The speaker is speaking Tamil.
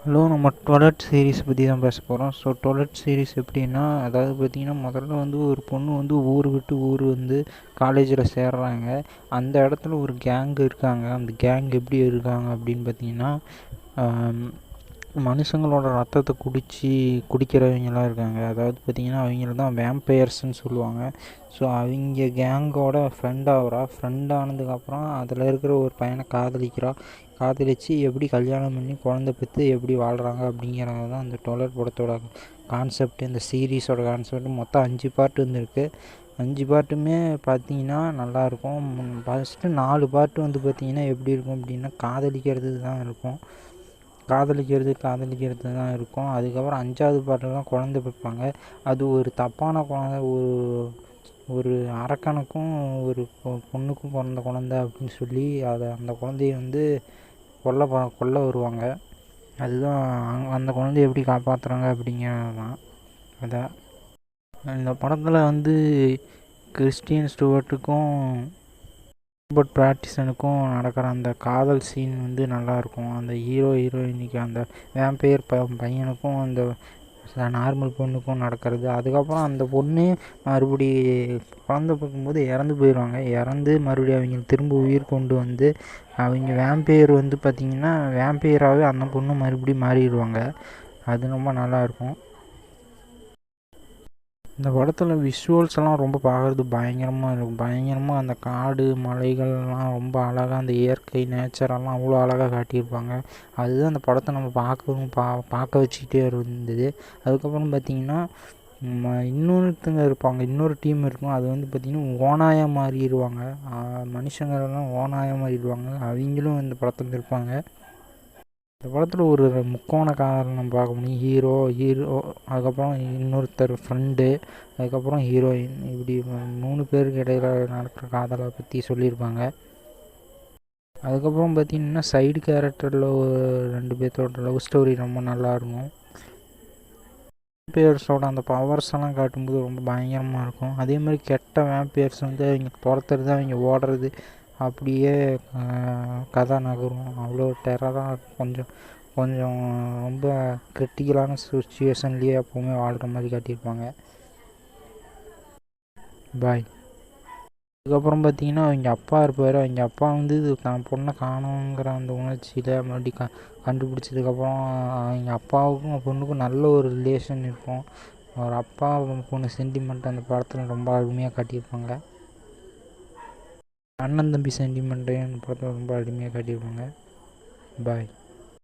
ஹலோ, நம்ம டுவெலட் சீரீஸ் பற்றி தான் பேச போகிறோம். ஸோ டுவெலட் சீரீஸ் எப்படின்னா, அதாவது பார்த்திங்கன்னா முதல்ல வந்து ஒரு பொண்ணு வந்து ஊர் விட்டு ஊர் வந்து காலேஜில் சேர்றாங்க. அந்த இடத்துல ஒரு கேங் இருக்காங்க. அந்த கேங் எப்படி இருக்காங்க அப்படின்னு பார்த்திங்கன்னா, மனுஷங்களோட ரத்தத்தை குடிக்கிறவங்களாம் இருக்காங்க. அதாவது பார்த்திங்கன்னா அவங்கள தான் வேம்பயர்ஸ்ன்னு சொல்லுவாங்க. ஸோ அவங்க கேங்கோட ஃப்ரெண்ட் ஆனதுக்கப்புறம் அதில் இருக்கிற ஒரு பையனை காதலித்து எப்படி கல்யாணம் பண்ணி குழந்த பெற்று எப்படி வாழ்கிறாங்க அப்படிங்கிறது தான் அந்த டுவெலட் படத்தோட கான்செப்ட். இந்த சீரீஸோட கான்செப்ட் மொத்தம் 5 பார்ட் வந்துருக்கு. 5 பார்ட்டுமே பார்த்திங்கன்னா நல்லாயிருக்கும். ஃபஸ்ட்டு 4 பார்ட்டு வந்து பார்த்திங்கன்னா எப்படி இருக்கும் அப்படின்னா காதலிக்கிறது தான் இருக்கும். காதலிக்கிறது தான் இருக்கும். அதுக்கப்புறம் 5வது பாட்டில் தான் குழந்த பெற்பாங்க. அது ஒரு தப்பான குழந்த, ஒரு அரக்கனுக்கும் ஒரு பொண்ணுக்கும் பிறந்த குழந்த அப்படின்னு சொல்லி அந்த குழந்தைய வந்து கொல்ல வருவாங்க. அதுதான் அந்த குழந்தைய எப்படி காப்பாற்றுறாங்க அப்படிங்கிறது தான். அதான் இந்த படத்தில் வந்து கிறிஸ்டியன் ஸ்டூவர்ட்டுக்கும் ராபர்ட் பேட்டின்சனுக்கும் நடக்கிற அந்த காதல் சீன் வந்து நல்லாயிருக்கும். அந்த ஹீரோயினிக்கு அந்த வேம்பயர் பையனுக்கும் அந்த நார்மல் பொண்ணுக்கும் நடக்கிறது. அதுக்கப்புறம் அந்த பொண்ணு மறுபடி குழந்த பார்க்கும்போது இறந்து போயிடுவாங்க. இறந்து மறுபடியும் அவங்க திரும்ப உயிர் கொண்டு வந்து அவங்க வேம்பயர் வந்து பார்த்திங்கன்னா வேம்பயராகவே அந்த பொண்ணு மறுபடியும் மாறிடுவாங்க. அது ரொம்ப நல்லாயிருக்கும். இந்த படத்தில் விஷுவல்ஸ் எல்லாம் ரொம்ப பார்க்குறது பயங்கரமாக இருக்கும். பயங்கரமாக அந்த காடு மலைகள்லாம் ரொம்ப அழகாக, அந்த இயற்கை நேச்சரெல்லாம் அவ்வளோ அழகாக காட்டியிருப்பாங்க. அதுதான் அந்த படத்தை நம்ம பார்க்க வச்சுக்கிட்டே இருந்தது. அதுக்கப்புறம் பார்த்திங்கன்னா இன்னொருத்தங்க இருப்பாங்க, இன்னொரு டீம் இருக்கும். அது வந்து பார்த்திங்கன்னா ஓநாயாக மாறிடுவாங்க. மனுஷங்களெல்லாம் ஓநாயாக மாறிடுவாங்க. அவங்களும் இந்த படத்தில் இருப்பாங்க. இந்த படத்தில் ஒரு முக்கோண காதல் பார்க்க முடியும். ஹீரோ அதுக்கப்புறம் இன்னொருத்தர் ஃப்ரெண்டு, அதுக்கப்புறம் ஹீரோயின், இப்படி 3 பேருக்கு இடையில நடக்கிற காதலை பற்றி சொல்லியிருப்பாங்க. அதுக்கப்புறம் பார்த்திங்கன்னா சைடு கேரக்டரில் 2 பேர்த்தோட லவ் ஸ்டோரி ரொம்ப நல்லாயிருக்கும். வேம்பயர்ஸோட அந்த பவர்ஸ் எல்லாம் காட்டும்போது ரொம்ப பயங்கரமாக இருக்கும். அதே மாதிரி கெட்ட வேம்பயர்ஸ் வந்து அவங்க துரத்துறது, அவங்க ஓடுறது, அப்படியே கதை நகரும். அவ்வளோ டெரராக கொஞ்சம் ரொம்ப கிரிட்டிக்கலான சுச்சுவேஷன்லேயே எப்போவுமே வாழ்கிற மாதிரி காட்டியிருப்பாங்க. பாய். அதுக்கப்புறம் பார்த்திங்கன்னா அவங்க அப்பா இருப்பார். அவங்க அப்பா வந்து தான் பொண்ணை காணுங்கிற அந்த உணர்ச்சியில் மறுபடியும் கண்டுபிடிச்சதுக்கப்புறம் அவங்க அப்பாவுக்கும் பொண்ணுக்கும் நல்ல ஒரு ரிலேஷன் இருக்கும். ஒரு அப்பா பொண்ணு சென்டிமெண்ட் அந்த படத்தில் ரொம்ப அருமையாக காட்டியிருப்பாங்க. அண்ணன் தம்பி சென்டிமெண்ட்டையும் அந்த படத்தில் ரொம்ப அருமையாக காட்டியிருப்பாங்க. பாய்.